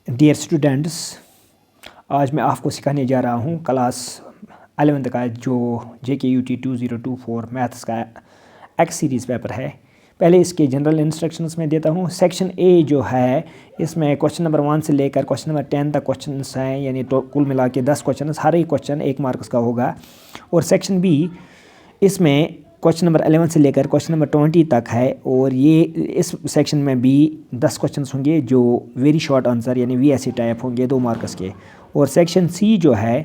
Dear students, आज मैं आपको सिखाने जा रहा हूँ क्लास 11th का जो JKUT 2024 मैथ्स का एक्स सीरीज़ पेपर है। पहले इसके जनरल इंस्ट्रक्शंस में देता हूँ। सेक्शन ए जो है इसमें क्वेश्चन नंबर 1 से लेकर क्वेश्चन नंबर 10 तक क्वेश्चंस हैं, यानी तो कुल मिला के 10 क्वेश्चन, हर एक क्वेश्चन 1 मार्क्स का होगा। और सेक्शन बी इसमें क्वेश्चन नंबर 11 से लेकर क्वेश्चन नंबर 20 तक है, और ये इस सेक्शन में भी 10 क्वेश्चन होंगे जो वेरी शॉर्ट आंसर यानी VSE टाइप होंगे 2 मार्क्स के। और सेक्शन सी जो है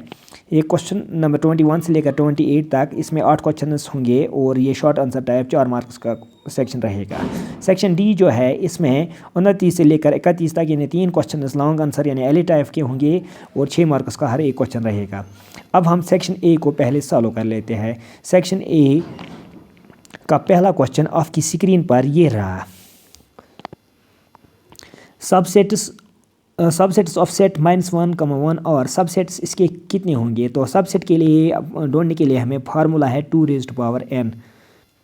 ये क्वेश्चन नंबर 21 से लेकर 28 तक, इसमें 8 क्वेश्चन होंगे और ये शॉर्ट आंसर टाइप 4 मार्क्स का सेक्शन रहेगा। सेक्शन डी जो है इसमें 29 से लेकर 31 तक यानी 3 क्वेश्चन लॉन्ग आंसर यानी LA टाइप के होंगे और 6 मार्क्स का हर एक क्वेश्चन रहेगा। अब हम सेक्शन ए को पहले सॉल्व कर लेते हैं। सेक्शन ए का पहला क्वेश्चन आपकी स्क्रीन पर ये रहा। सबसेट्स ऑफ सेट -1, और सबसेट्स इसके कितने होंगे? तो सबसेट के लिए ढूंढने के लिए हमें फार्मूला है 2n।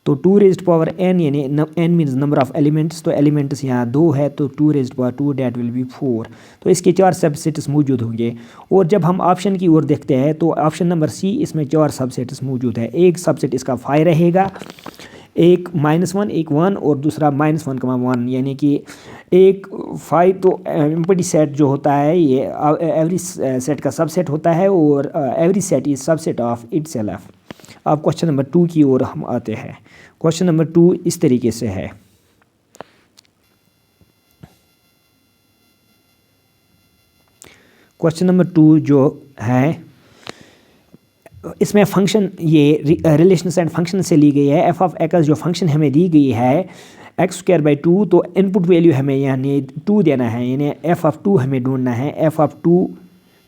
तो 2n यानी n means number of elements, तो एलिमेंट्स यहाँ 2 है तो 2 डेट विल बी 4। तो इसके 4 सबसेट्स मौजूद होंगे। और जब हम ऑप्शन की ओर देखते हैं तो ऑप्शन नंबर सी इसमें 4 सबसेट्स मौजूद है। एक सबसेट इसका 5 रहेगा, एक -1, एक 1 और दूसरा -1, यानी कि एक 5। तो एम्प्टी सेट जो होता है ये एवरी सेट का सबसेट होता है, और every set is subset of itself. अब क्वेश्चन नंबर 2 की ओर हम आते हैं। क्वेश्चन नंबर 2 इस तरीके से है। क्वेश्चन नंबर 2 जो है इसमें फंक्शन ये रिलेशंस एंड फंक्शन से ली गई है। एफ ऑफ एक्स जो फंक्शन हमें दी गई है x²/2, तो इनपुट वैल्यू हमें यानी 2 देना है, यानी एफ ऑफ 2 हमें ढूंढना है। एफ ऑफ 2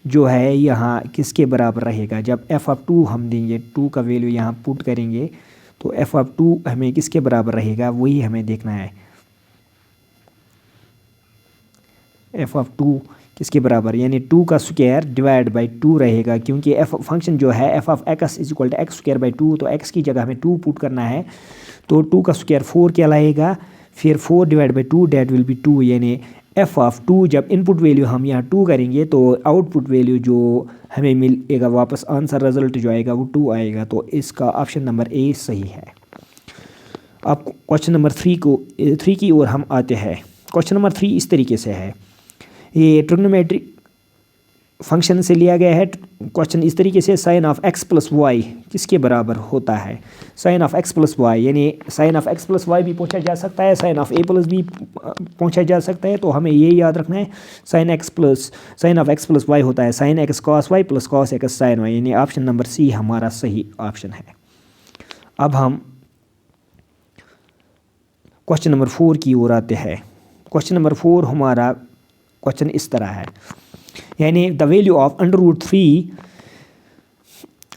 जो है यहाँ किसके बराबर रहेगा? जब एफ ऑफ 2 हम देंगे, 2 का वैल्यू यहाँ पुट करेंगे तो एफ ऑफ 2 हमें किसके बराबर रहेगा वही हमें देखना है। एफ ऑफ 2 किसके बराबर, यानी 2 का स्क्वायर डिवाइड बाई 2 रहेगा, क्योंकि एफ फंक्शन जो है f of x is equal to x²/2, तो x की जगह हमें 2 पुट करना है। तो 2 का स्क्वायर 4 कहलाएगा, फिर 4 divide by 2 that will be 2, यानी एफ ऑफ 2 जब इनपुट वैल्यू हम यहाँ 2 करेंगे तो आउटपुट वैल्यू जो हमें मिलेगा वापस आंसर रिजल्ट जो आएगा वो 2 आएगा। तो इसका ऑप्शन नंबर ए सही है। अब क्वेश्चन नंबर 3 की ओर हम आते हैं। क्वेश्चन नंबर 3 इस तरीके से है। ये ट्रिग्नोमेट्रिक फंक्शन से लिया गया है। क्वेश्चन इस तरीके से साइन ऑफ x + y किसके बराबर होता है? साइन ऑफ x + y यानी साइन ऑफ x + y भी पूछा जा सकता है, साइन ऑफ a + b पूछा जा सकता है। तो हमें ये याद रखना है साइन ऑफ x + y होता है sine x cos y + cos x sin y, यानी ऑप्शन नंबर सी हमारा सही ऑप्शन है। अब हम क्वेश्चन नंबर 4 की ओर आते हैं। क्वेश्चन नंबर 4 हमारा क्वेश्चन इस तरह है, यानी the value of √3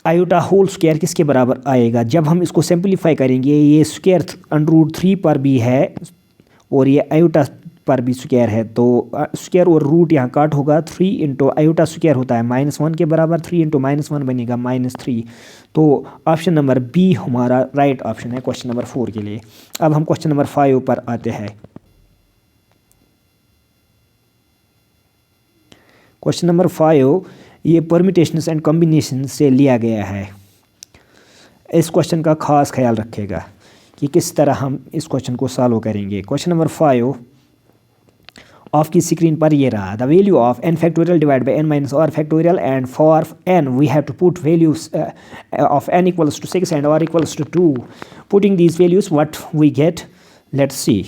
iota whole square किसके बराबर आएगा? जब हम इसको सिंपलीफाई करेंगे, ये स्क्वायर √3 पर भी है और ये आयोटा पर भी स्क्वायर है, तो स्क्वायर और रूट यहाँ काट होगा। 3 इंटू आयोटा स्क्वायर होता है -1 के बराबर, 3 इंटू -1 बनेगा -3। तो ऑप्शन नंबर बी हमारा राइट ऑप्शन है क्वेश्चन नंबर 4 के लिए। अब हम क्वेश्चन नंबर 5 पर आते हैं। क्वेश्चन नंबर 5 ये परम्यूटेशंस एंड कॉम्बिनेशन से लिया गया है। इस क्वेश्चन का खास ख्याल रखेगा कि किस तरह हम इस क्वेश्चन को सॉल्व करेंगे। क्वेश्चन नंबर 5 आपकी स्क्रीन पर ये रहा। The value of n factorial divide by n - r factorial, and for n we have to put values of n equals to 6 and r equals to 2। Putting these values what we get, let's see.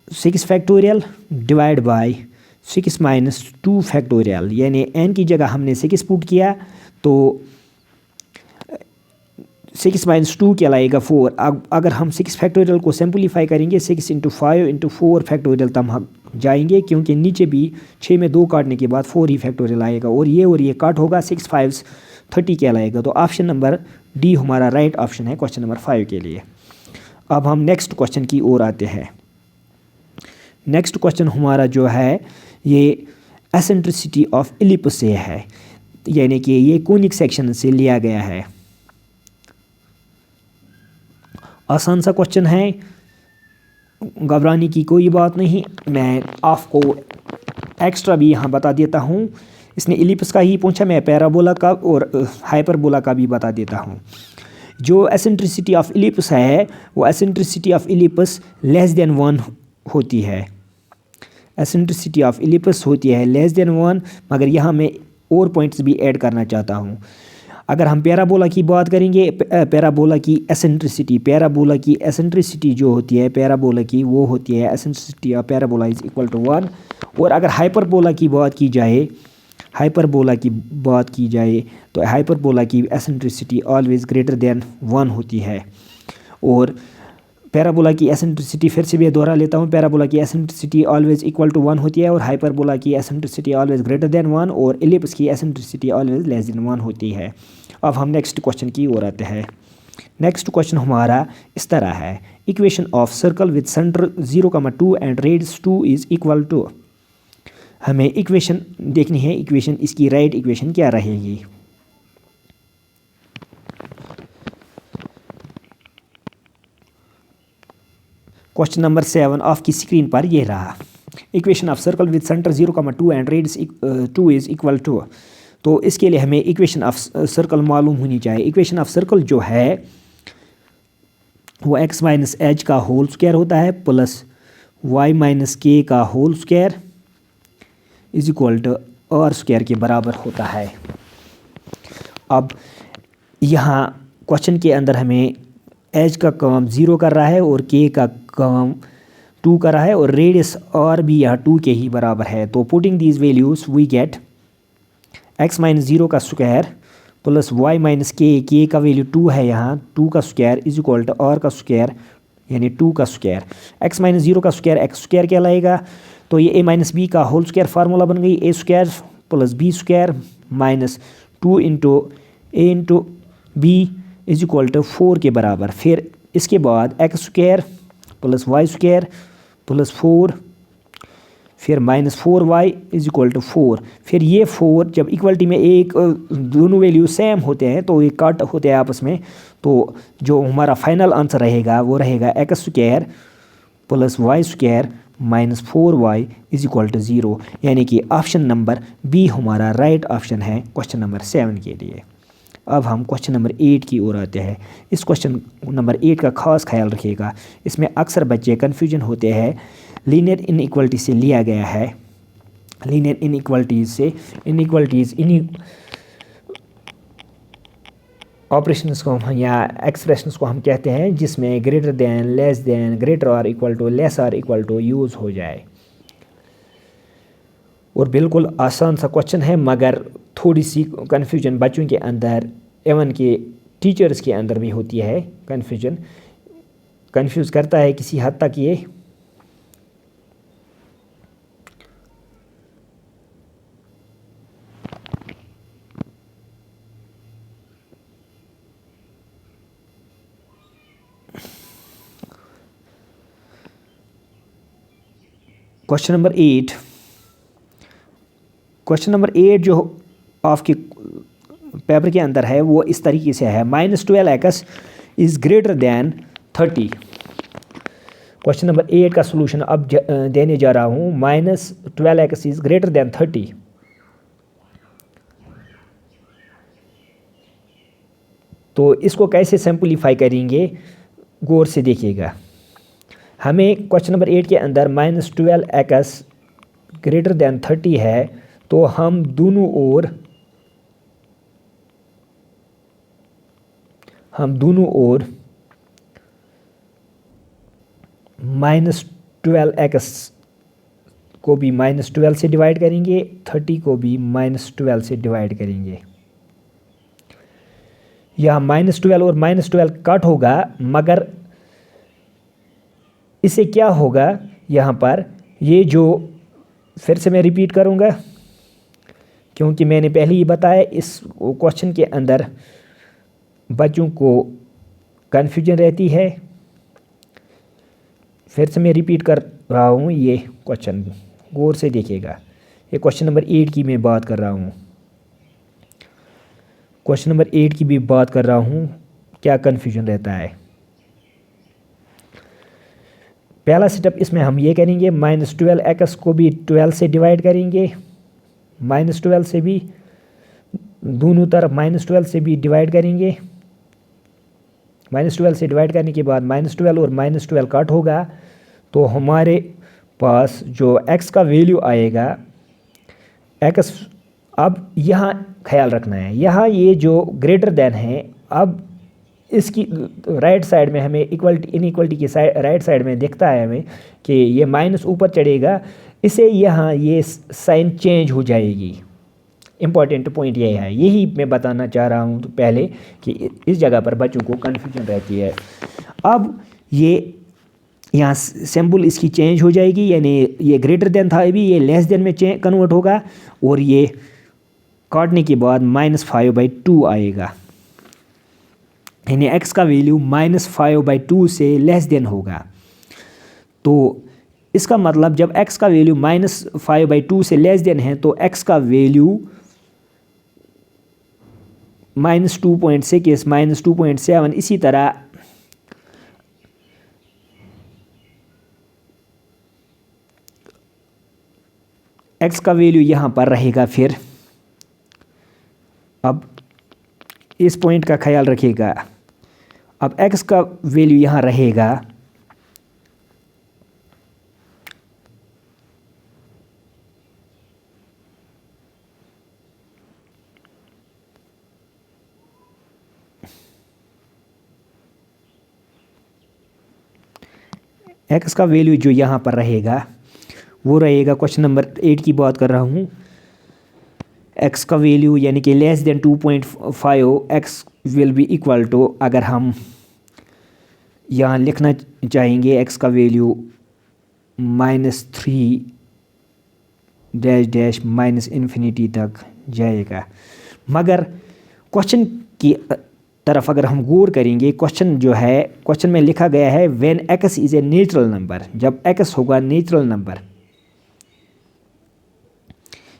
6 factorial divide by 6 - 2 factorial, यानी n की जगह हमने 6 put किया तो 6 - 2 कहलाएगा 4। अगर हम 6 factorial को सिंपलीफाई करेंगे 6 × 5 × 4 फैक्टोरियल तब हम जाएंगे, क्योंकि नीचे भी 6 में 2 काटने के बाद 4 ही फैक्टोरियल आएगा, और ये काट होगा 6 × 5 = 30 कहलाएगा। तो ऑप्शन नंबर डी हमारा राइट ऑप्शन है क्वेश्चन नंबर 5 के लिए। अब हम नेक्स्ट क्वेश्चन की ओर आते हैं। नेक्स्ट क्वेश्चन हमारा जो है ये एसेंट्रिसिटी ऑफ इलिप्स से है, यानी कि ये कोनिक सेक्शन से लिया गया है। आसान सा क्वेश्चन है, घबराने की कोई बात नहीं। मैं आपको एक्स्ट्रा भी यहाँ बता देता हूँ। इसने इलिप्स का ही पूछा, मैं पैराबोला का और हाइपरबोला का भी बता देता हूँ। जो एसेंट्रिसिटी ऑफ इलिप्स है वो eccentricity of ellipse less than 1 होती है। एसेंट्रिसिटी ऑफ इलिप्स होती है लेस देन 1, मगर यहाँ मैं और पॉइंट्स भी ऐड करना चाहता हूँ। अगर हम पैराबोला की बात करेंगे, पैराबोला की एसेंट्रिसिटी जो होती है पैराबोला की, वो होती है eccentricity of parabola is equal to 1। और अगर हाइपरबोला की बात की जाए तो हाइपरबोला की एसेंट्रिसिटी ऑलवेज ग्रेटर देन 1 होती है। और पैराबोला की एसेंट्रिसिटी, फिर से भी दोहरा लेता हूँ, पैराबोला की एसेंट्रिसिटी ऑलवेज इक्वल टू 1 होती है और हाइपरबोला की एसेंट्रिसिटी ऑलवेज ग्रेटर देन 1 और इलिप्स की एसेंट्रिसिटी ऑलवेज लेस देन 1 होती है। अब हम नेक्स्ट क्वेश्चन की ओर आते हैं। नेक्स्ट क्वेश्चन हमारा इस तरह है, equation of circle with centre 0,2 and radius 2 is equal to. हमें इक्वेशन देखनी है, इक्वेशन इसकी राइट इक्वेशन क्या रहेगी। क्वेश्चन नंबर 7 आपकी स्क्रीन पर ये रहा, equation of circle with centre 0,2 and radius 2 is equal to. तो इसके लिए हमें इक्वेशन ऑफ सर्कल मालूम होनी चाहिए। इक्वेशन ऑफ सर्कल जो है वो x माइनस एच का होल स्क्वायर होता है प्लस y माइनस के का whole square is equal to R square के बराबर होता है। अब यहाँ क्वेश्चन के अंदर हमें एच का काम 0 कर रहा है और के का काम 2 कर रहा है और रेडियस आर भी यहाँ 2 के ही बराबर है। तो putting these values we get x minus 0 का square plus y minus K का वैल्यू 2 है यहाँ, 2 का square is equal to R का स्क्वायर यानी 2 का स्क्वायर। x माइनस 0 का स्क्वायर x स्क्वायर कहलाएगा। तो ये a माइनस बी का होल स्क्वायर फार्मूला बन गई, a square plus B square minus 2 into A into B is equal to 4 के बराबर। फिर इसके बाद x square plus Y square plus 4 फिर minus 4y is equal to 4। फिर ये 4 जब इक्वलिटी में एक दोनों वैल्यू सेम होते हैं तो ये कट होते हैं आपस में, तो जो हमारा फाइनल आंसर रहेगा वो रहेगा x square plus Y square minus 4y is equal to 0। यानी कि ऑप्शन नंबर बी हमारा राइट ऑप्शन है क्वेश्चन नंबर 7 के लिए। अब हम क्वेश्चन नंबर 8 की ओर आते हैं। इस क्वेश्चन नंबर 8 का खास ख्याल रखिएगा, इसमें अक्सर बच्चे कन्फ्यूजन होते हैं। लीनियर इनइक्वालिटी से लिया गया है, लीनियर इनइक्वालिटीज़ इन्हीं ऑपरेशंस को हम या एक्सप्रेशंस को हम कहते हैं जिसमें greater than, less than, greater और इक्वल टू, लेस और इक्वल टू यूज़ हो जाए। और बिल्कुल आसान सा क्वेश्चन है, मगर थोड़ी सी कन्फ्यूजन बच्चों के अंदर एवं के टीचर्स के अंदर भी होती है। कंफ्यूज करता है किसी हद तक ये। क्वेश्चन नंबर 8 जो आपके पेपर के अंदर है वो इस तरीके से है, -12x is greater than 30। Question number 8 का सलूशन अब देने जा रहा हूँ, -12x इज़ ग्रेटर दैन 30। तो इसको कैसे सिंपलीफाई करेंगे गौर से देखिएगा। हमें क्वेश्चन नंबर 8 के अंदर -12x ग्रेटर दैन 30 है, तो हम दोनों ओर -12x को भी -12 से डिवाइड करेंगे, 30 को भी -12 से डिवाइड करेंगे। यहाँ -12 और -12 कट होगा, मगर इससे क्या होगा यहाँ पर, ये जो फिर से मैं रिपीट करूँगा क्योंकि मैंने पहले ही बताया इस क्वेश्चन के अंदर बच्चों को कन्फ्यूजन रहती है। फिर से मैं रिपीट कर रहा हूँ, ये क्वेश्चन गौर से देखिएगा। ये क्वेश्चन नंबर 8 की मैं बात कर रहा हूँ, क्वेश्चन नंबर 8 की भी बात कर रहा हूँ, क्या कन्फ्यूजन रहता है। पहला स्टेप इसमें हम ये करेंगे, -12x को भी 12 से डिवाइड करेंगे, -12 से भी, दोनों तरफ -12 से भी डिवाइड करेंगे। -12 से डिवाइड करने के बाद -12 और -12 कट होगा, तो हमारे पास जो x का वैल्यू आएगा, x, अब यहाँ ख्याल रखना है, यहाँ ये जो ग्रेटर देन है, अब इसकी राइट साइड में हमें इक्वलिटी इनइक्वलिटी की साइड राइट साइड में दिखता है हमें कि ये माइनस ऊपर चढ़ेगा, इसे यहाँ ये साइन चेंज हो जाएगी। इम्पॉर्टेंट पॉइंट ये है, यही मैं बताना चाह रहा हूँ तो पहले कि इस जगह पर बच्चों को कन्फ्यूजन रहती है। अब ये यहाँ सिंबल इसकी चेंज हो जाएगी, यानी ये ग्रेटर देन था अभी, ये लेस देन में कन्वर्ट होगा, और ये काटने के बाद -5/2 आएगा, यानी x का वैल्यू -5/2 से लेस देन होगा। तो इसका मतलब जब x का वैल्यू -5/2 से लेस देन है तो x का वैल्यू -2.6, -2.7, इसी तरह x का वैल्यू यहाँ पर रहेगा। फिर अब इस पॉइंट का ख्याल रखिएगा, अब x का वैल्यू यहाँ रहेगा, x का वैल्यू जो यहाँ पर रहेगा वो रहेगा, क्वेश्चन नंबर 8 की बात कर रहा हूँ, x का वैल्यू यानी कि less than 2.5, x will be equal to, अगर हम यहाँ लिखना चाहेंगे x का वैल्यू -3 डैश -∞ तक जाएगा। मगर क्वेश्चन की तरफ अगर हम गौर करेंगे, क्वेश्चन जो है, क्वेश्चन में लिखा गया है when x is a natural number, जब x होगा नेचुरल नंबर,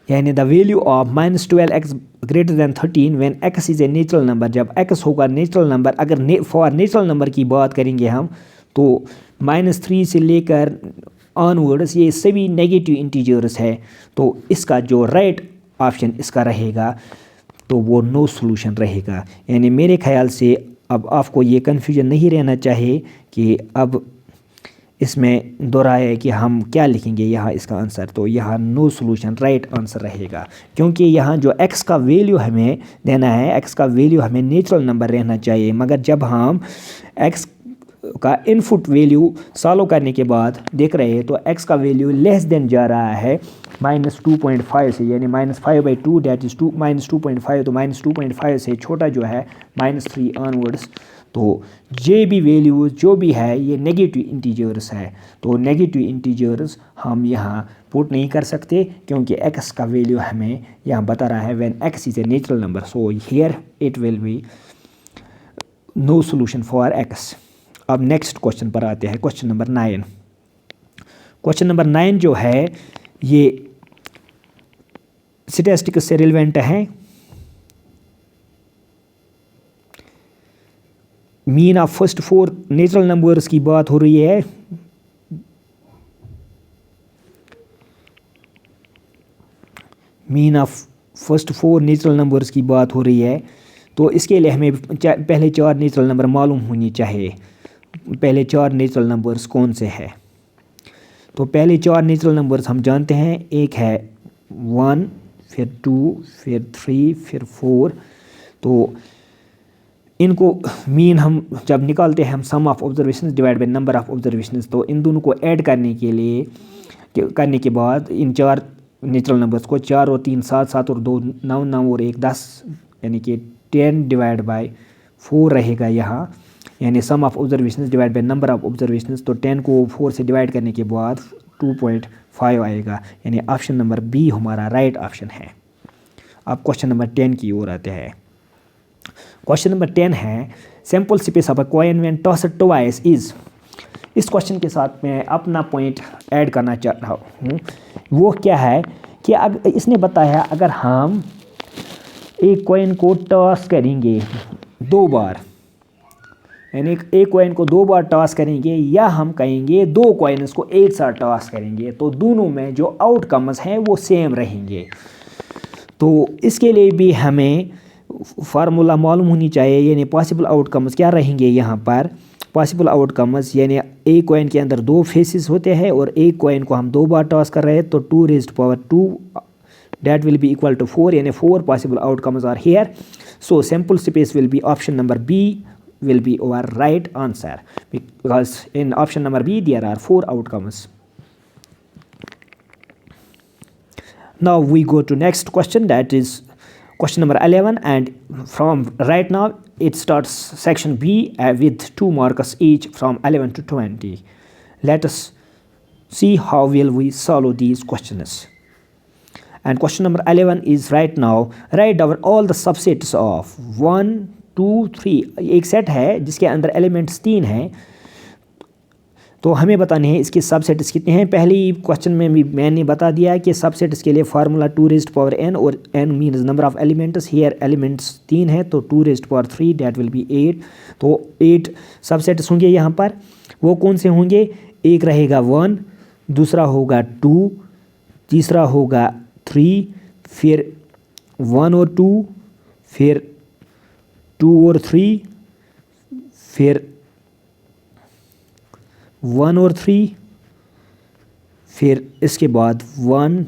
यानी the value of -12x greater than 13 when x is a natural number, जब x होगा नेचुरल नंबर। अगर फॉर नेचुरल नंबर की बात करेंगे हम तो -3 से लेकर ऑनवर्ड्स ये सभी नेगेटिव इंटीजर्स है, तो इसका जो राइट ऑप्शन इसका रहेगा तो वो नो सॉल्यूशन रहेगा। यानी मेरे ख्याल से अब आपको ये कन्फ्यूजन नहीं रहना चाहिए कि अब इसमें दोहराया है कि हम क्या लिखेंगे यहाँ इसका आंसर, तो यहाँ नो सॉल्यूशन राइट आंसर रहेगा, क्योंकि यहाँ जो x का वैल्यू हमें देना है, x का वैल्यू हमें नेचुरल नंबर रहना चाहिए, मगर जब हम x का इनपुट वैल्यू सॉल्व करने के बाद देख रहे हैं तो x का वैल्यू लेस देन जा रहा है -2.5 से, यानी -5/2 डैट इज़ -2.5, तो -2.5 से छोटा जो है -3 ऑनवर्ड्स, तो जे भी वैल्यूज जो भी है ये नेगेटिव इंटीजर्स है, तो नेगेटिव इंटीजर्स हम यहाँ पुट नहीं कर सकते, क्योंकि x का वैल्यू हमें यहाँ बता रहा है when x is a natural number, so here it will be no solution for x। अब नेक्स्ट क्वेश्चन पर आते हैं, क्वेश्चन नंबर 9। क्वेश्चन नंबर 9 जो है ये स्टैटिस्टिक्स से रिलेवेंट है। Mean of first 4 natural numbers की बात हो रही है। Mean of first 4 natural numbers की बात हो रही है, तो इसके लिए हमें पहले 4 नेचुरल नंबर मालूम होनी चाहिए। पहले 4 नेचुरल नंबर्स कौन से हैं? तो पहले 4 नेचुरल नंबर्स हम जानते हैं, एक है 1, फिर 2, फिर 3, फिर 4। तो इनको मीन हम जब निकालते हैं हम sum of observations divide by number of observations, तो इन दोनों को ऐड करने के बाद इन 4 नेचुरल नंबर्स को 4 और 3 7, 7 और 2 9, 9 और 1 10, यानी कि 10 डिवाइड बाय 4 रहेगा यहाँ, यानी sum of observations divide by number of observations. तो 10 को 4 से डिवाइड करने के बाद 2.5 आएगा, यानी ऑप्शन नंबर बी हमारा राइट ऑप्शन है। अब क्वेश्चन नंबर 10 की ओर आते हैं। क्वेश्चन नंबर 10 है sample space of a coin when tossed twice is. इस क्वेश्चन के साथ मैं अपना पॉइंट ऐड करना चाह रहा हूँ। वो क्या है कि अब इसने बताया अगर हम एक कॉइन को टॉस करेंगे 2 बार, यानी एक कॉइन को 2 बार टॉस करेंगे या हम कहेंगे 2 कॉइन्स को एक साथ टॉस करेंगे, तो दोनों में जो आउटकम्स हैं वो सेम रहेंगे। तो इसके लिए भी हमें फार्मूला मालूम होनी चाहिए, यानी पॉसिबल आउटकम्स क्या रहेंगे यहाँ पर। पॉसिबल आउटकम्स यानी एक कॉइन के अंदर 2 फेसेस होते हैं और एक कॉइन को हम 2 बार टॉस कर रहे हैं, तो 2⁻², that will be equal to 4, यानी 4 possible outcomes are here. So sample space will be option number B will be our right answer, because in option number B there are 4 outcomes. Now we go to next question, that is question number 11, and from right now it starts section B with 2 markers each from 11 to 20. Let us see how will we solve these questions. And question number 11 is right now, write down all the subsets of 1, 2, 3. एक set है जिसके अंदर elements 3 हैं, तो हमें बताने हैं इसके सबसेट्स कितने हैं। पहले ही क्वेश्चन में भी मैंने बता दिया कि सबसेट्स के लिए फार्मूला 2⁻n, और n means number of elements. Here elements 3 है, तो 2⁻3 दैट विल बी 8। तो 8 सबसेट्स होंगे यहाँ पर। वो कौन से होंगे? एक रहेगा 1, दूसरा होगा 2, तीसरा होगा 3, फिर 1 और 2, फिर 2 और 3, फिर 1 और 3, फिर इसके बाद 1,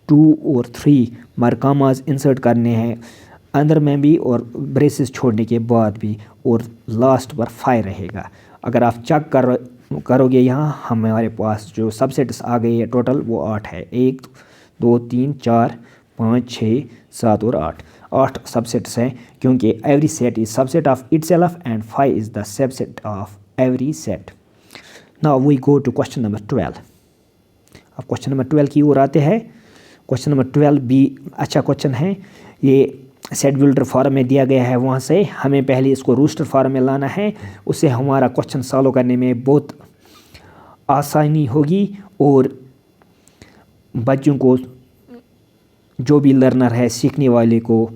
2 और 3 मार्कामास इंसर्ट करने हैं अंदर में भी और ब्रेसेस छोड़ने के बाद भी, और लास्ट पर 5 रहेगा। अगर आप चेक करोगे यहाँ हमारे पास जो सबसेट्स आ गए हैं टोटल वो 8 है। 1, 2, 3, 4, 5, 6, 7 और 8 सबसेट्स हैं, क्योंकि every set is subset of itself and 5 is the subset of every set. Now we go to question number 12। अब क्वेश्चन नंबर 12 की ओर आते हैं। क्वेश्चन नंबर 12 भी अच्छा क्वेश्चन है। ये सेट बिल्डर फॉर्म में दिया गया है, वहाँ से हमें पहले इसको रूस्टर फॉर्म में लाना है, उससे हमारा क्वेश्चन सॉल्व करने में बहुत आसानी होगी और बच्चों को, जो भी लर्नर है, सीखने वाले को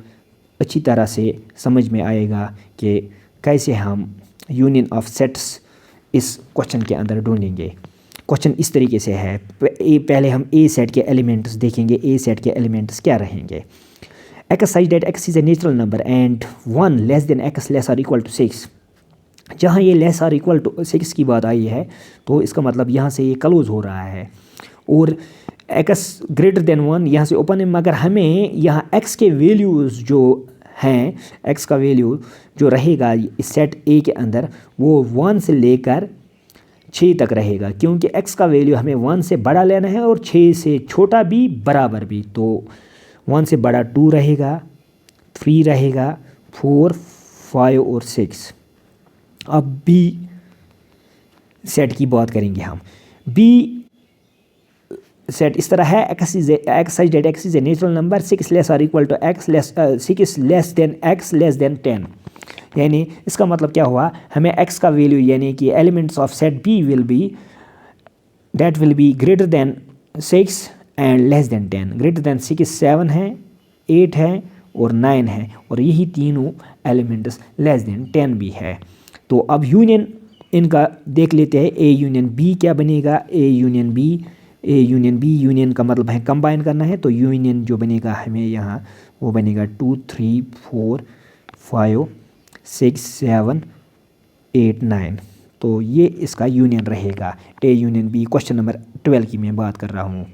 अच्छी तरह से समझ में आएगा कि कैसे हम यूनियन ऑफ सेट्स इस क्वेश्चन के अंदर ढूंढेंगे। क्वेश्चन इस तरीके से है। पहले हम ए सेट के एलिमेंट्स देखेंगे। ए सेट के एलिमेंट्स क्या रहेंगे? x such that x is a natural number and 1 less than x less or equal to 6। जहाँ ये लेस और इक्वल टू 6 की बात आई है, तो इसका मतलब यहाँ से ये क्लोज हो रहा है, और x ग्रेटर देन 1 यहाँ से ओपन है। मगर हमें यहाँ x के वैल्यूज़ जो हैं, x का वैल्यू जो रहेगा इस सेट ए के अंदर वो 1 से लेकर 6 तक रहेगा, क्योंकि x का वैल्यू हमें 1 से बड़ा लेना है और 6 से छोटा भी बराबर भी। तो 1 से बड़ा 2 रहेगा, 3 रहेगा, 4, 5 और 6। अब बी सेट की बात करेंगे हम। बी सेट इस तरह है, x such that x is a natural number 6 less or equal to x less 6 less than x less than 10। यानी इसका मतलब क्या हुआ? हमें x का वैल्यू यानी कि elements of set b will be greater than 6 and less than 10। Greater than 6 7 है, 8 है और 9 है, और यही तीनों एलिमेंट्स लेस देन 10 भी है। तो अब यूनियन इनका देख लेते हैं। ए यूनियन बी क्या बनेगा? ए यूनियन बी यूनियन का मतलब है कंबाइन करना है, तो यूनियन जो बनेगा हमें यहाँ वो बनेगा 2, 3, 4, 5, 6, 7, 8, 9। तो ये इसका यूनियन रहेगा, A union B. Question number 12 की मैं बात कर रहा हूँ।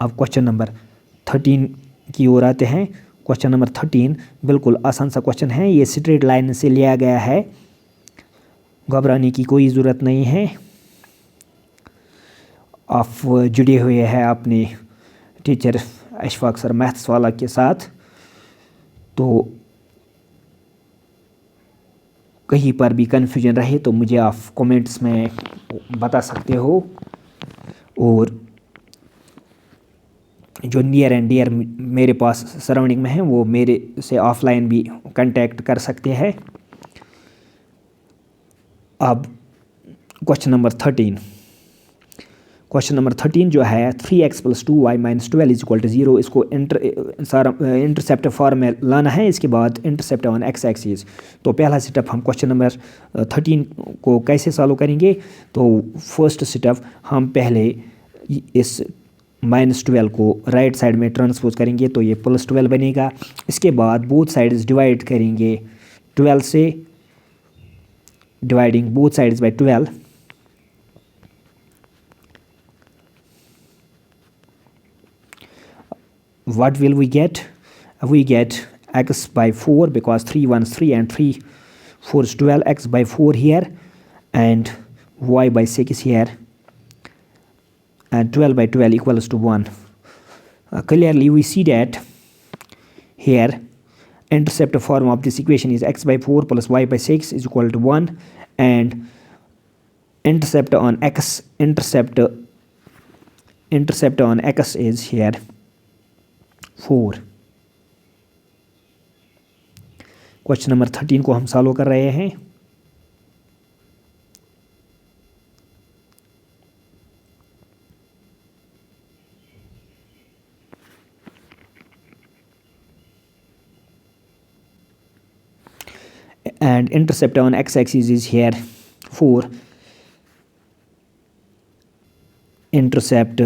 अब क्वेश्चन नंबर 13 की ओर आते हैं। क्वेश्चन नंबर 13 बिल्कुल आसान सा क्वेश्चन है। ये स्ट्रेट लाइन से लिया गया है, घबराने की कोई ज़रूरत नहीं है। आप जुड़े हुए हैं अपने टीचर अशफाक सर मैथ्स वाला के साथ, तो कहीं पर भी कन्फ्यूजन रहे तो मुझे आप कमेंट्स में बता सकते हो, और जो नियर एंड डियर मेरे पास सराउंडिंग में हैं वो मेरे से ऑफलाइन भी कांटेक्ट कर सकते हैं। अब क्वेश्चन नंबर 13। क्वेश्चन नंबर 13 जो है 3x + 2y - 12 = 0, इसको इंटरसेप्ट फॉर्म में लाना है। इसके बाद इंटरसेप्ट ऑन x एक्सिस। तो पहला स्टेप हम क्वेश्चन नंबर 13 को कैसे सॉल्व करेंगे। तो फर्स्ट स्टेप हम पहले इस -12 को राइट साइड में ट्रांसपोज करेंगे तो ये +12 बनेगा। इसके बाद बोथ साइड्स डिवाइड करेंगे 12 से, dividing both sides by 12। What will we get? We get x by 4 because 3 1 is 3 and 3 4 is 12, x by 4 here and y by 6 here, and 12 by 12 equals to 1. Clearly we see that here intercept form of this equation is x by 4 plus y by 6 is equal to 1, and intercept on x is here 4। Question number 13 को हम solve कर रहे हैं। and intercept on x axis is here 4, intercept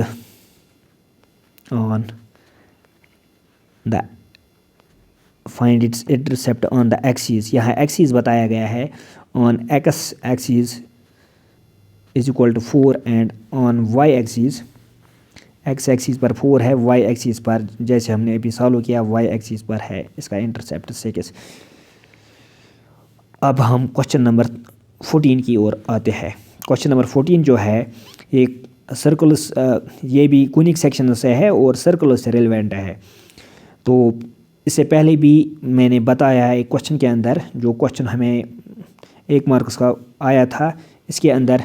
on the find its intercept on the axis, यहाँ axis बताया गया है on x axis is equal to 4 and on y axis, x axis पर 4 है, y axis पर जैसे हमने अभी सॉल्व किया y axis पर है इसका इंटरसेप्ट 6। अब हम क्वेश्चन नंबर 14 की ओर आते हैं। क्वेश्चन नंबर 14 जो है एक सर्कुलस, ये भी कोनिक सेक्शन से है और सर्कुलर से रिलेवेंट है। तो इससे पहले भी मैंने बताया है एक क्वेश्चन के अंदर, जो क्वेश्चन हमें 1 मार्क्स का आया था, इसके अंदर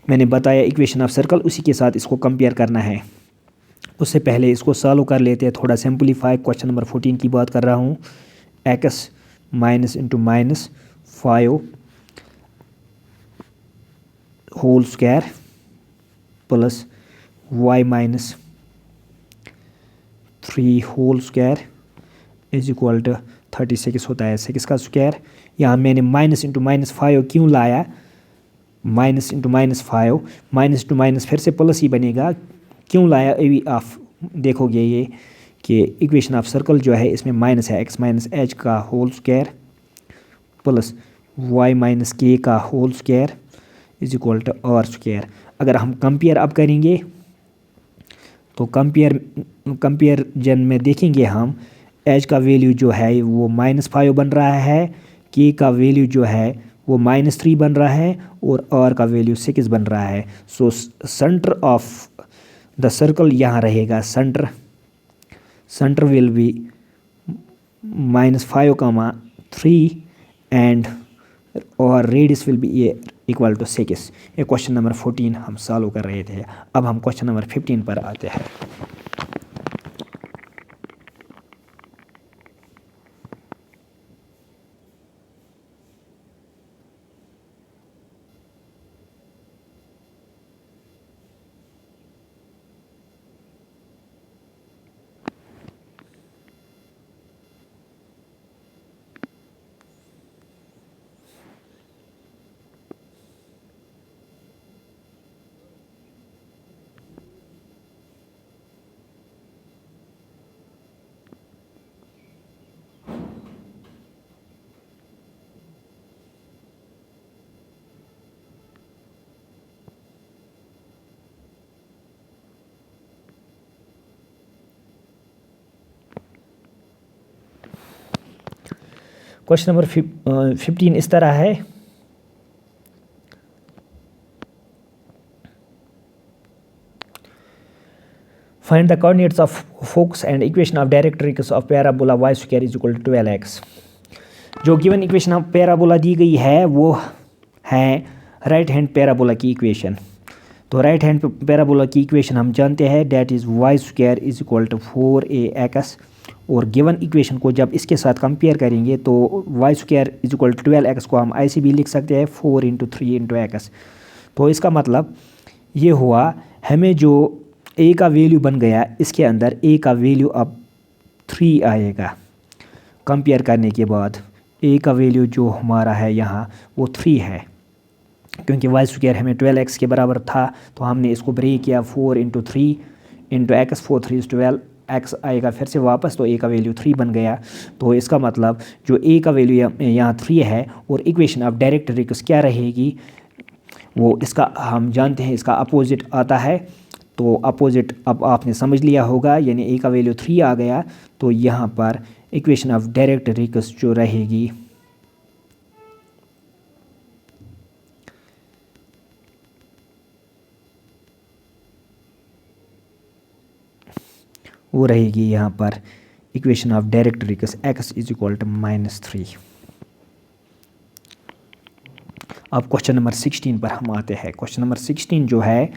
मैंने बताया इक्वेशन ऑफ सर्कल, उसी के साथ इसको कंपेयर करना है। उससे पहले इसको सॉल्व कर लेते हैं, थोड़ा सिंपलीफाई। क्वेश्चन नंबर 14 की बात कर रहा हूँ। x minus into minus 5 whole square plus y minus 3 whole square is equal to 36 होता है 6 का स्क्वायर। यहाँ मैंने माइनस इंटू माइनस 5 क्यों लाया, minus into minus 5, minus two minus फिर से प्लस ही बनेगा, क्यों लाया अभी आप देखोगे ये कि इक्वेशन ऑफ सर्कल जो है इसमें माइनस है, x माइनस एच का whole square plus y minus K का whole square is equal to R square. अगर हम कंपेयर अब करेंगे तो कंपेरिजन में देखेंगे हम एच का वैल्यू जो है वो -5 बन रहा है, के का वैल्यू जो है वो -3 बन रहा है और आर का वैल्यू 6 बन रहा है। So centre of the circle यहाँ रहेगा, सेंटर विल बी -5, 3 एंड और radius will be equal to 6। ये क्वेश्चन नंबर 14 हम सॉल्व कर रहे थे। अब हम क्वेश्चन नंबर 15 पर आते हैं। क्वेश्चन नंबर 15 इस तरह है। Find the coordinates of focus and equation of directrix of parabola y square is equal to 12x। जो गिवन इक्वेशन ऑफ पैराबोला दी गई है वो है राइट हैंड पैराबोला की इक्वेशन। तो राइट हैंड पैराबोला की इक्वेशन हम जानते हैं, that is y square is equal to 4ax। और गिवन इक्वेशन को जब इसके साथ कंपेयर करेंगे तो y square is equal to 12x को हम ऐसे भी लिख सकते हैं 4 × 3 × x। तो इसका मतलब ये हुआ, हमें जो ए का वैल्यू बन गया, इसके अंदर ए का वैल्यू अब 3 आएगा। कंपेयर करने के बाद ए का वैल्यू जो हमारा है यहाँ वो 3 है, क्योंकि वाई स्क्वायर हमें 12x के बराबर था, तो हमने इसको ब्रेक किया 4 इंटू 3 इंटू एक्स, 4 3 12 x आएगा फिर से वापस, तो ए का वैल्यू 3 बन गया। तो इसका मतलब जो ए का वैल्यू यहाँ 3 है, और इक्वेशन ऑफ डायरेक्ट रिकस क्या रहेगी, वो इसका हम जानते हैं इसका अपोजिट आता है। तो अपोजिट अब आपने समझ लिया होगा, यानी ए का वैल्यू 3 आ गया, तो यहाँ पर इक्वेशन ऑफ डायरेक्ट रिकस जो रहेगी वो रहेगी यहाँ पर equation of directrix x is equal to -3। अब क्वेश्चन नंबर 16 पर हम आते हैं। क्वेश्चन नंबर 16 जो है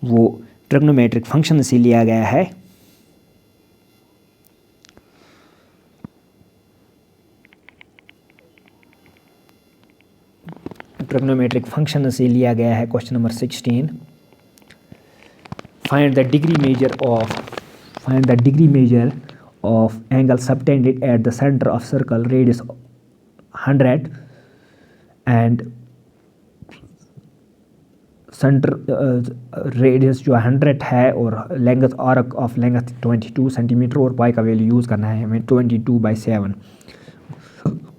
वो ट्रिग्नोमेट्रिक फंक्शन से लिया गया है। ट्रिग्नोमेट्रिक फंक्शन से लिया गया है question number 16। Find the degree measure of angle subtended at the centre of circle, radius 100 and centre radius जो 100 है, और length arc of length 22 centimetre, और पाई का वैल्यू यूज़ करना है हमें 22/7।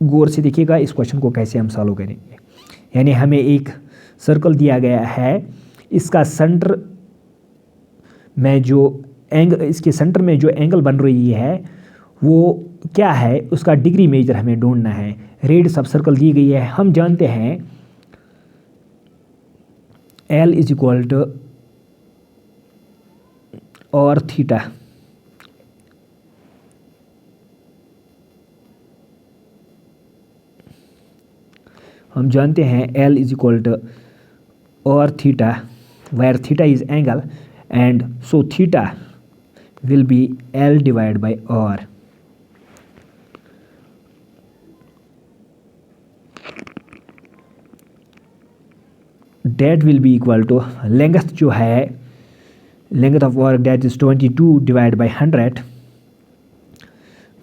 गौर से देखिएगा इस क्वेश्चन को कैसे हम सॉल्व करेंगे। यानी हमें एक सर्कल दिया गया है, इसका सेंटर में जो इसके सेंटर में जो एंगल बन रही है वो क्या है, उसका डिग्री मेजर हमें ढूंढना है। रेडियस ऑफ सर्कल दी गई है, हम जानते हैं L is equal to R theta. हम जानते हैं L is equal to R theta, where theta is angle, and so theta will be L divided by R. That will be equal to length जो है, length of arc that is 22 divided by 100।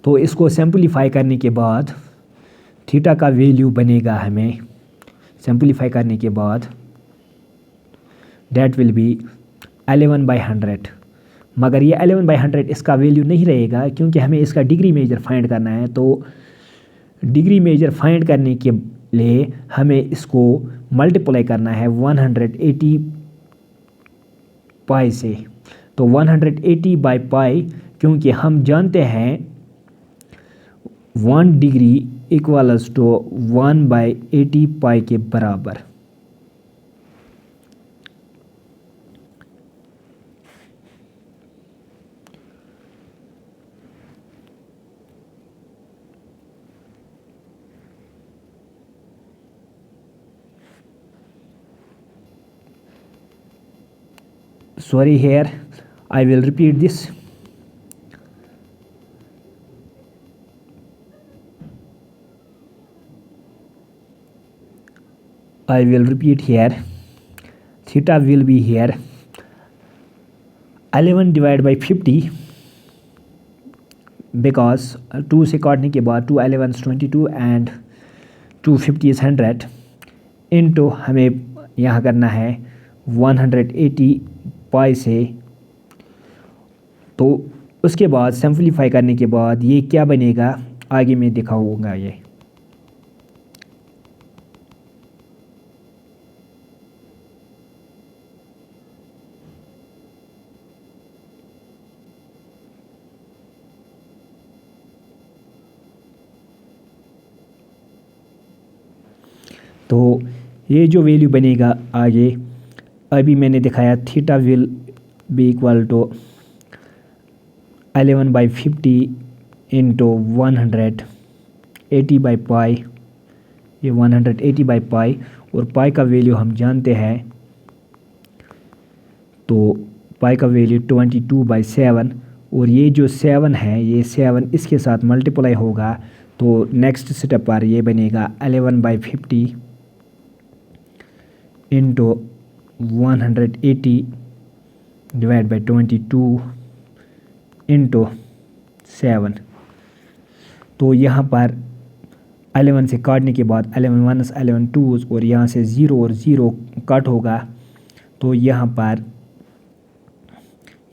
तो इसको simplify करने के बाद theta का value बनेगा हमें, सिंपलीफाई करने के बाद that will be 11/100। मगर ये 11/100 इसका वैल्यू नहीं रहेगा, क्योंकि हमें इसका डिग्री मेजर फाइंड करना है। तो डिग्री मेजर फाइंड करने के लिए हमें इसको मल्टीप्लाई करना है 180 पाई से। तो 180/पाई, क्योंकि हम जानते हैं 1 डिग्री इक्वल्स टू 1/80 पाई के बराबर। Sorry, here I will repeat this. I will repeat here. Theta will be here 11 divided by 50, because 2 से काटने के बाद 2 11 22 and 250 is 100 इंटू हमें यहाँ करना है 180 पाई से। तो उसके बाद सिंपलीफाई करने के बाद ये क्या बनेगा आगे मैं दिखाऊंगा ये। तो ये जो वैल्यू बनेगा आगे, अभी मैंने दिखाया theta will be equal to 11/50 into 180/पाई, ये 180/पाई, और पाई का वैल्यू हम जानते हैं। तो पाई का वैल्यू 22/7, और ये जो 7 है, ये 7 इसके साथ मल्टीप्लाई होगा। तो नेक्स्ट स्टेप पर ये बनेगा 11/50 इंटू 180 डिवाइड बाई 22 इंटू 7। तो यहाँ पर 11 से काटने के बाद 11 वनस 11 टूज और यहाँ से 0 और 0 कट होगा, तो यहाँ पर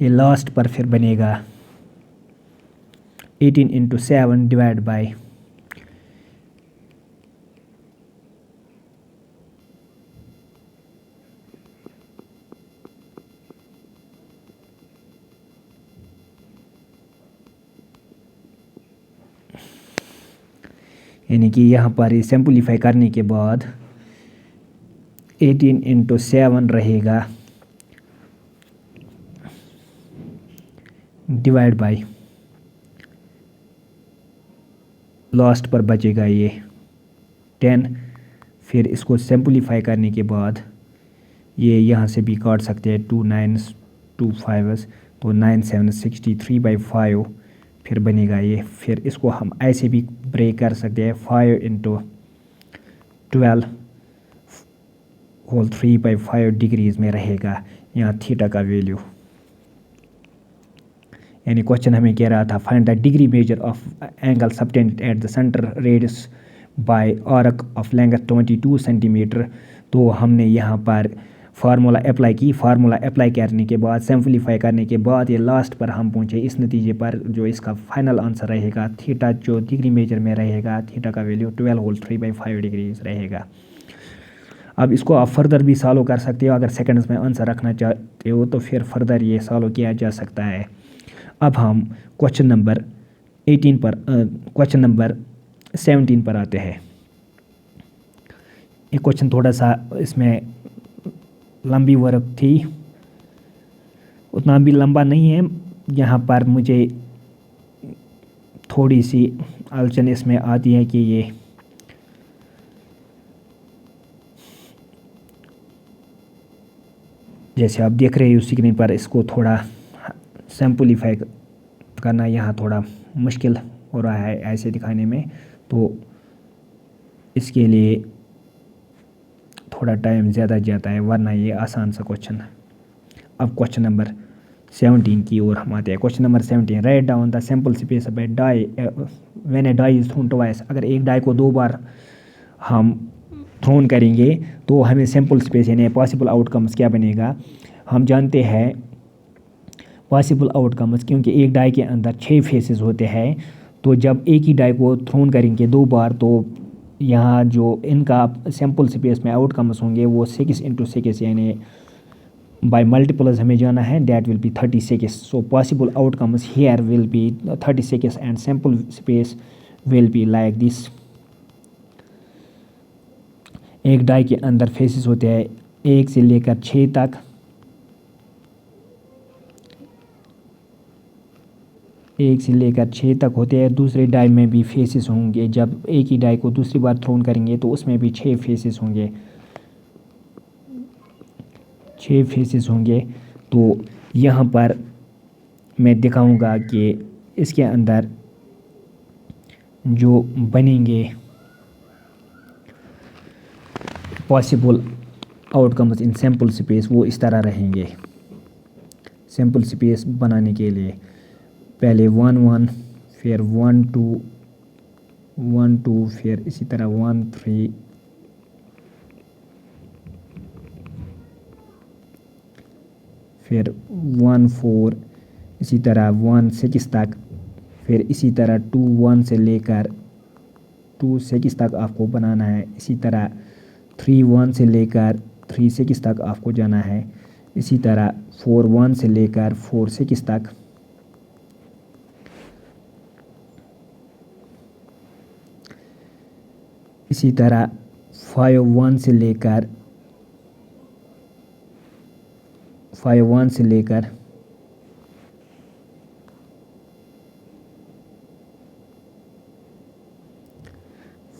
ये लास्ट पर फिर बनेगा 18 इंटू 7 डिवाइड बाई यानी कि यहाँ पर ये सिंपलीफाई करने के बाद 18 इंटू 7 रहेगा डिवाइड बाई लास्ट पर बचेगा ये 10। फिर इसको सिंपलीफाई करने के बाद ये यहाँ से भी काट सकते हैं, 2 9s 2 5s, तो 9 7 63/5 फिर बनेगा ये। फिर इसको हम ऐसे भी ब्रेक कर सकते हैं, 5 इंटू 12 होल 3/5 डिग्रीज में रहेगा यहाँ थीटा का वैल्यू। यानी क्वेश्चन हमें कह रहा था find the degree measure of angle subtended at the centre radius by arc of length 22 centimetre. तो हमने यहाँ पर फार्मूला अप्लाई की। फार्मूला अप्लाई करने के बाद सिंपलीफाई करने के बाद ये लास्ट पर हम पहुँचे इस नतीजे पर, जो इसका फाइनल आंसर रहेगा थीटा जो डिग्री मेजर में रहेगा, थीटा का वैल्यू 12 होल 3/5 डिग्रीज रहेगा। अब इसको आप फर्दर भी सॉल्व कर सकते हो, अगर सेकंड्स में आंसर रखना चाहते हो तो फिर फर्दर ये सॉल्व किया जा सकता है। अब हम क्वेश्चन नंबर 17 पर आते हैं। ये क्वेश्चन थोड़ा सा इसमें लंबी वर्क थी, उतना भी लंबा नहीं है। यहाँ पर मुझे थोड़ी सी अड़चन इसमें आती है कि ये जैसे आप देख रहे हो स्क्रीन पर, इसको थोड़ा सिंपलीफाई करना यहाँ थोड़ा मुश्किल हो रहा है ऐसे दिखाने में, तो इसके लिए थोड़ा टाइम ज़्यादा जाता है, वरना ये आसान सा क्वेश्चन है। अब क्वेश्चन नंबर 17 की ओर हम आते हैं। Question number 17, right down the sample space by die when a die is thrown twice. अगर एक डाई को 2 बार हम थ्रोन करेंगे तो हमें सैम्पल स्पेस यानी पॉसिबल आउटकम्स क्या बनेगा। हम जानते हैं पॉसिबल आउटकम्स, क्योंकि एक डाई के अंदर 6 फेसेस होते हैं, तो जब एक ही डाई को थ्रोन करेंगे 2 बार तो यहाँ जो इनका सैम्पल स्पेस में आउटकम्स होंगे वो 6 इंटू 6 यानी बाय मल्टीपल्स हमें जाना है, that will be 36। So possible outcomes here will be 36 and sample space will be like this. एक डाई के अंदर फेसेस होते हैं 1 से लेकर 6 तक, 1 से लेकर 6 तक होते हैं। दूसरे डाई में भी फेसेस होंगे, जब एक ही डाई को दूसरी बार थ्रोन करेंगे तो उसमें भी 6 फेसेस होंगे, 6 फेसेस होंगे। तो यहाँ पर मैं दिखाऊंगा कि इसके अंदर जो बनेंगे possible outcomes in sample space वो इस तरह रहेंगे। सैम्पल स्पेस बनाने के लिए पहले 1 1, फिर 1 2 1 2, फिर इसी तरह 1 3, फिर 1 4, इसी तरह 1 6 तक, फिर इसी तरह 2 1 से लेकर 2 6 तक आपको बनाना है। इसी तरह 3 1 से लेकर 3 6 तक आपको जाना है। इसी तरह 4 1 से लेकर 4 6 तक। इसी तरह 5 1 से लेकर 5 1 से लेकर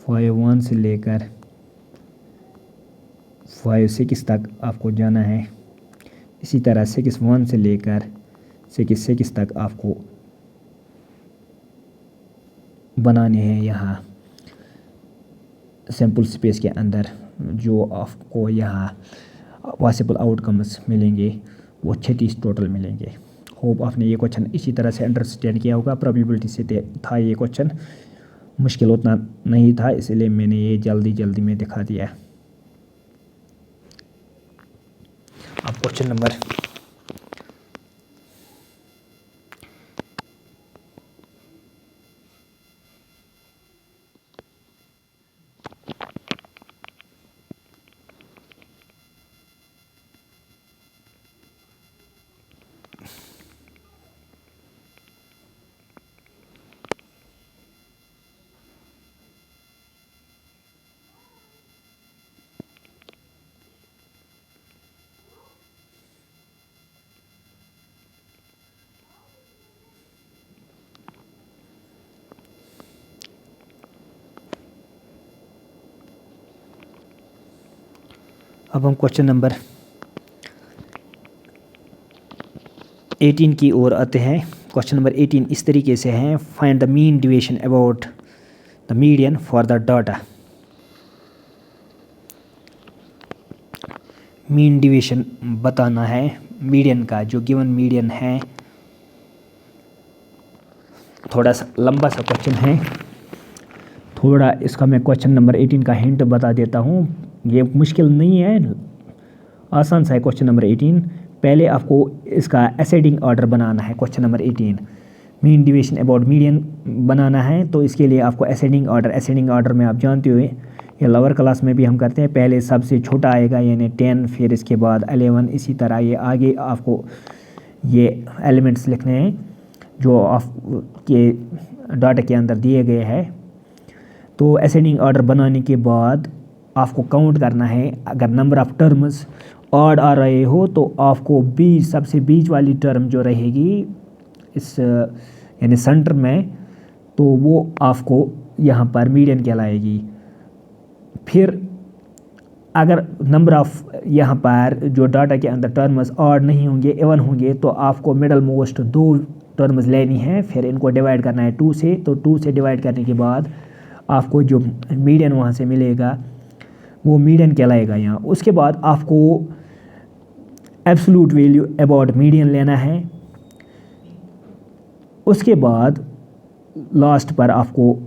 5 1 से लेकर 5 6 तक आपको जाना है। इसी तरह 6 1 से लेकर 6 6 तक आपको बनाने हैं यहाँ सैम्पल स्पेस के अंदर, जो आपको यहाँ पॉसिबल आउटकम्स मिलेंगे वो 36 टोटल मिलेंगे। होप आपने ये क्वेश्चन इसी तरह से अंडरस्टैंड किया होगा। प्रोबेबिलिटी से था ये क्वेश्चन, मुश्किल उतना नहीं था, इसलिए मैंने ये जल्दी जल्दी में दिखा दिया। अब क्वेश्चन नंबर 18 की ओर आते हैं। क्वेश्चन नंबर 18 इस तरीके से है, find the mean deviation about the median for the data. Mean deviation बताना है मीडियन का, जो गिवन मीडियन है। थोड़ा सा लंबा सा क्वेश्चन है, थोड़ा इसका मैं क्वेश्चन नंबर 18 का हिंट बता देता हूँ। ये मुश्किल नहीं है, आसान सा है क्वेश्चन नंबर 18। पहले आपको इसका एसेंडिंग ऑर्डर बनाना है। Question number 18 mean deviation about median बनाना है, तो इसके लिए आपको एसेंडिंग ऑर्डर में आप जानते हुए ये लोअर क्लास में भी हम करते हैं, पहले सबसे छोटा आएगा यानी 10, फिर इसके बाद 11, इसी तरह ये आगे आपको ये एलिमेंट्स लिखने हैं जो आपके डाटा के अंदर दिए गए हैं। तो एसेंडिंग ऑर्डर बनाने के बाद आपको काउंट करना है। अगर नंबर ऑफ टर्म्स ऑड आ रहे हो तो आपको सबसे बीच वाली टर्म जो रहेगी इस यानी सेंटर में, तो वो आपको यहाँ पर मीडियन कहलाएगी। फिर अगर नंबर ऑफ यहाँ पर जो डाटा के अंदर टर्म्स ऑड नहीं होंगे, इवन होंगे, तो आपको मिडल मोस्ट 2 टर्म्स लेनी है, फिर इनको डिवाइड करना है 2 से। तो 2 से डिवाइड करने के बाद आपको जो मीडियन वहाँ से मिलेगा वो मीडियन कहलाएगा यहाँ। उसके बाद आपको एब्सोल्यूट वैल्यू अबाउट मीडियन लेना है। उसके बाद लास्ट पर आपको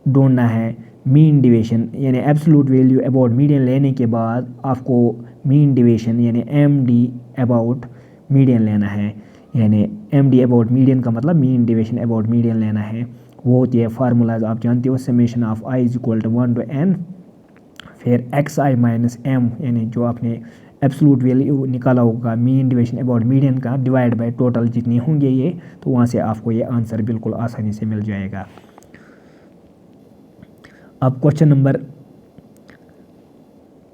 ढूंढना है मीन डिविएशन, यानी एब्सोल्यूट वैल्यू अबाउट मीडियन लेने के बाद आपको मीन डिविएशन यानी MD अबाउट मीडियन लेना है। यानी MD अबाउट मीडियन का मतलब मीन डिविएशन अबाउट मीडियन लेना है। वो होती है फार्मूलाज आप जानते हो, summation of I = 1 to n, फिर xi माइनस m, यानी जो आपने एब्सोल्यूट वैल्यू निकाला होगा मीन डिविएशन अबाउट मीडियन का, डिवाइड बाय टोटल जितनी होंगे ये, तो वहाँ से आपको ये आंसर बिल्कुल आसानी से मिल जाएगा। अब क्वेश्चन नंबर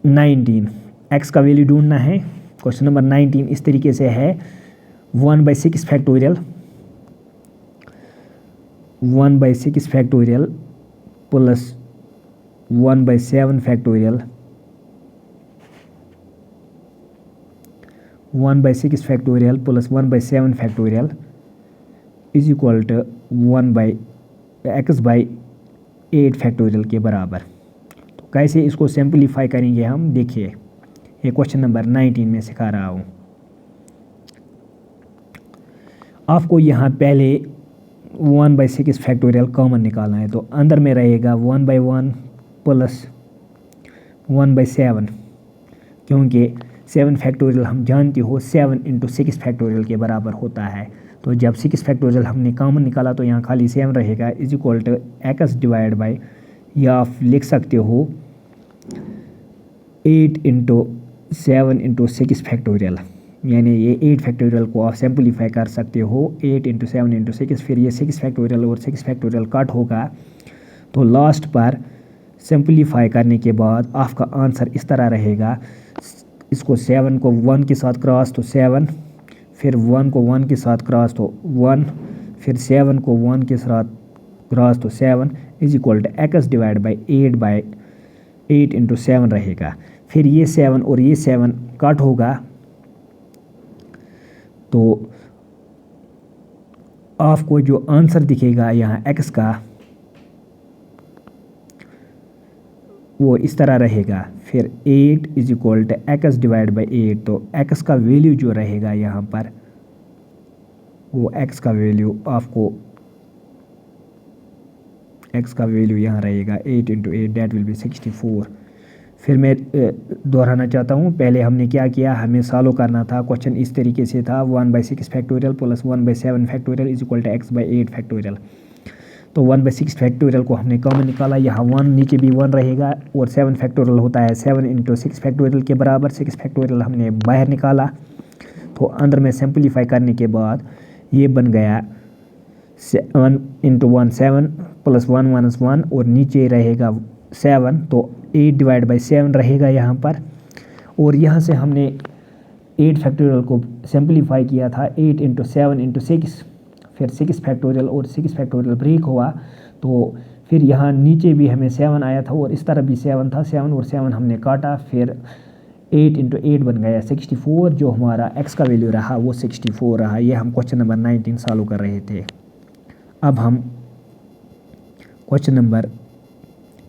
19 x का वैल्यू ढूंढना है। क्वेश्चन नंबर 19 इस तरीके से है, 1/6 factorial 1/6 factorial plus 1/7 factorial 1/6 factorial plus 1/7 factorial is equal to 1/x/8 factorial के बराबर। तो कैसे इसको सिंपलीफाई करेंगे हम, देखिए ये क्वेश्चन नंबर 19 में सिखा रहा हूँ। आपको यहाँ पहले 1/6 फैक्टोरियल कॉमन निकालना है, तो अंदर में रहेगा 1/1 प्लस 1/7, क्योंकि 7 फैक्टोरियल हम जानते हो 7 × 6 फैक्टोरियल के बराबर होता है। तो जब 6 फैक्टोरियल हमने कॉमन निकाला तो यहाँ खाली 7 रहेगा, is equal to x divide by, या आप लिख सकते हो 8 × 7 × 6 फैक्टोरियल, यानी ये 8 फैक्टोरियल को आप सिंपलीफाई कर सकते हो 8 × 7 × 6, फिर ये 6 फैक्टोरियल और 6 फैक्टोरियल कट होगा, तो लास्ट पर सिंपलीफाई करने के बाद आपका आंसर इस तरह रहेगा। इसको 7 को 1 के साथ क्रॉस तो 7, फिर 1 को 1 के साथ क्रॉस तो 1, फिर 7 को 1 के साथ क्रॉस तो 7, is equal to x divide by 8 × 7 रहेगा। फिर ये 7 और ये 7 कट होगा, तो आपको जो आंसर दिखेगा यहाँ x का वो इस तरह रहेगा। फिर 8 is equal to X divide by 8। तो एक्स का वैल्यू जो रहेगा यहाँ पर, वो एक्स का वैल्यू आपको, एक्स का वैल्यू यहाँ रहेगा 8 इंटू 8, डेट विल बी 64। फिर मैं दोहराना चाहता हूँ, पहले हमने क्या किया, हमें सॉल्व करना था। क्वेश्चन इस तरीके से था, 1/6 factorial plus 1/7 factorial is equal to x/8 factorial. तो 1/6 फैक्टोरियल को हमने कॉमन निकाला, यहाँ 1 नीचे भी 1 रहेगा, और 7 फैक्टोरियल होता है 7 इंटू 6 फैक्टोरियल के बराबर। 6 फैक्टोरियल हमने बाहर निकाला, तो अंदर में सिंप्लीफाई करने के बाद ये बन गया 7 इंटू 1 7 प्लस 1 माइनस 1, और नीचे रहेगा 7, तो 8 डिवाइड बाई 7 रहेगा यहाँ पर। और यहाँ से हमने 8 फैक्टोरियल को सिंप्लीफाई किया था, 8 इंटू 7 इंटू 6, फिर 6 फैक्टोरियल, और 6 फैक्टोरियल ब्रेक हुआ, तो फिर यहाँ नीचे भी हमें 7 आया था और इस तरफ भी 7 था। 7 और 7 हमने काटा, फिर 8 इंटू 8 बन गया 64। जो हमारा x का वैल्यू रहा वो 64 रहा। ये हम क्वेश्चन नंबर 19 सॉल्व कर रहे थे। अब हम क्वेश्चन नंबर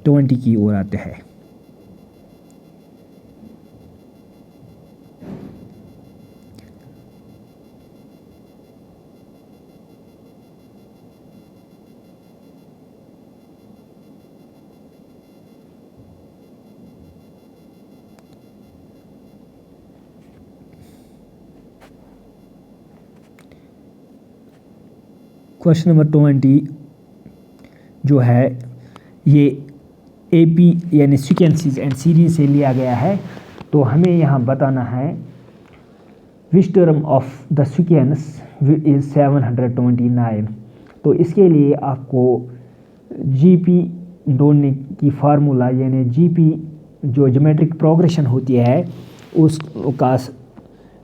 20 की ओर आते हैं। क्वेश्चन नंबर 20 जो है ये AP यानी सीक्वेंसेस एंड सीरीज से लिया गया है। तो हमें यहाँ बताना है which term of the sequence is 729। तो इसके लिए आपको GP ढूंढने की फार्मूला, यानी GP जो ज्योमेट्रिक प्रोग्रेशन होती है उसका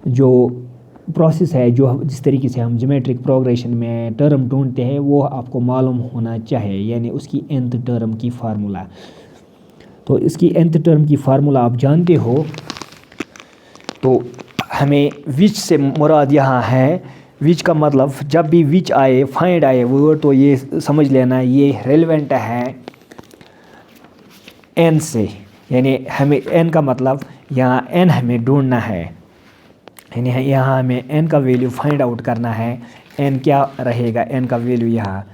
जो प्रोसेस है, जो जिस तरीके से हम ज्योमेट्रिक प्रोग्रेशन में टर्म ढूंढते हैं, वो आपको मालूम होना चाहिए, यानी उसकी nth टर्म की फार्मूला। तो इसकी nth टर्म की फार्मूला आप जानते हो। तो हमें विच से मुराद यहाँ है, विच का मतलब जब भी विच आए, फाइंड आए वो, तो ये समझ लेना ये रेलेवेंट है n से, यानी हमें n का मतलब यहाँ n हमें ढूंढना है, यानी यहाँ हमें n का वैल्यू फाइंड आउट करना है। n क्या रहेगा, n का वैल्यू यहाँ।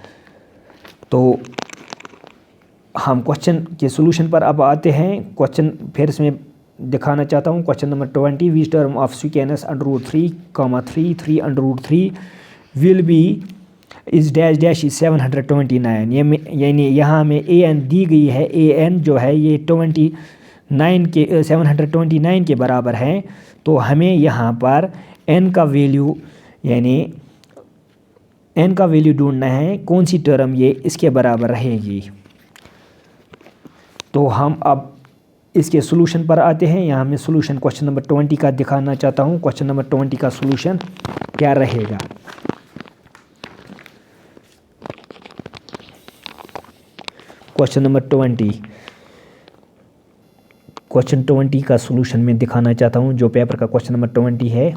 तो हम क्वेश्चन के सॉल्यूशन पर अब आते हैं। क्वेश्चन फिर इसमें दिखाना चाहता हूँ। Question number 20, which term of sequence √3, 3 √3 will be is dash dash is 729। यानी यहाँ हमें an दी गई है, an जो है ये 729 के बराबर है। तो हमें यहाँ पर n का वैल्यू, यानी n का वैल्यू ढूंढना है, कौन सी टर्म ये इसके बराबर रहेगी। तो हम अब इसके सॉल्यूशन पर आते हैं। यहाँ मैं सॉल्यूशन क्वेश्चन नंबर 20 का दिखाना चाहता हूँ। क्वेश्चन नंबर 20 का सॉल्यूशन क्या रहेगा। क्वेश्चन नंबर 20, क्वेश्चन 20 का सॉल्यूशन मैं दिखाना चाहता हूँ। जो पेपर का क्वेश्चन नंबर 20 है,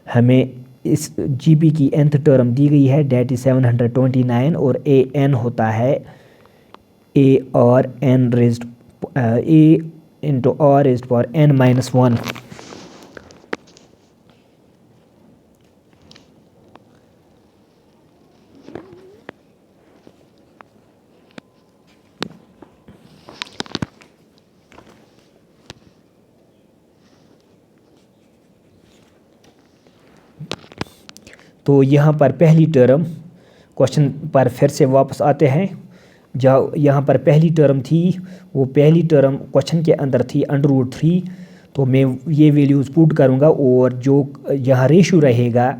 हमें इस GP की nth टर्म दी गई है, डेट इज 729, और an होता है a और n raised a into r raised power n-1। तो यहाँ पर पहली टर्म, क्वेश्चन पर फिर से वापस आते हैं। जो यहाँ पर पहली टर्म थी, वो पहली टर्म क्वेश्चन के अंदर थी √3। तो मैं ये वैल्यूज़ पुट करूँगा, और जो यहाँ रेशो रहेगा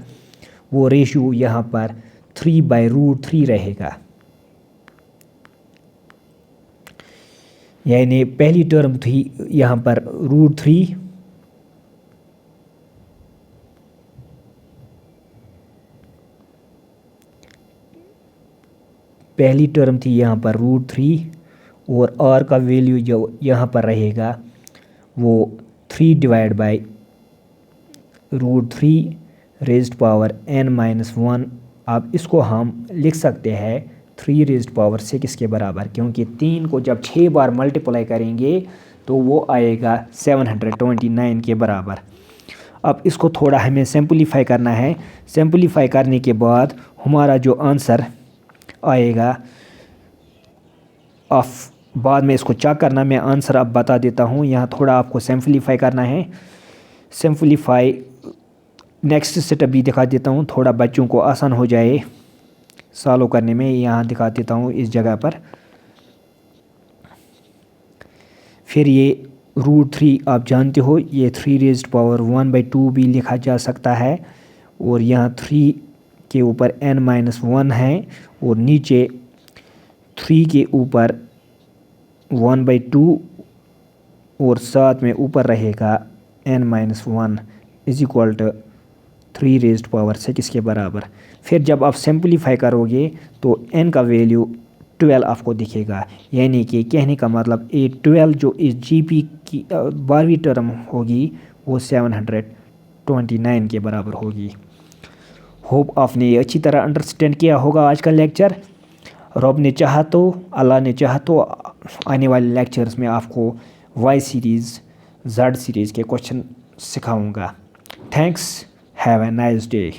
वो रेशो यहाँ पर 3/√3 रहेगा। यानी पहली टर्म थी यहाँ पर √3, पहली टर्म थी यहाँ पर √3, और r का वैल्यू जो यहाँ पर रहेगा वो 3 divide by √3 raised power n-1। अब इसको हम लिख सकते हैं 3 रेज़्ड पावर 6 के बराबर, क्योंकि 3 को जब 6 बार मल्टीप्लाई करेंगे तो वो आएगा 729 के बराबर। अब इसको थोड़ा हमें सिंपलीफाई करना है। सिंपलीफाई करने के बाद हमारा जो आंसर आएगा, बाद में इसको चेक करना, मैं आंसर अब बता देता हूँ। यहाँ थोड़ा आपको सिंपलीफाई करना है। सिंपलीफाई नेक्स्ट स्टेप भी दिखा देता हूँ, थोड़ा बच्चों को आसान हो जाए सॉल्व करने में। यहाँ दिखा देता हूँ इस जगह पर। फिर ये √3 आप जानते हो, ये 3 रेज़्ड पावर 1/2 भी लिखा जा सकता है। और यहाँ 3 के ऊपर n-1 है और नीचे 3 के ऊपर 1/2 और साथ में ऊपर रहेगा n-1 is equal to 3 raised power 6 के बराबर। फिर जब आप सिंपलीफाई करोगे तो n का वैल्यू 12 आपको दिखेगा, यानी कि कहने का मतलब ये 12 जो इस GP की 12वीं टर्म होगी वो 729 के बराबर होगी। होप आपने ये अच्छी तरह अंडरस्टैंड किया होगा आज का लेक्चर। रब ने चाहा तो, अल्लाह ने चाहा तो आने वाले लेक्चर्स में आपको Y सीरीज़, Z सीरीज़ के क्वेश्चन सिखाऊंगा। Thanks, have a nice day.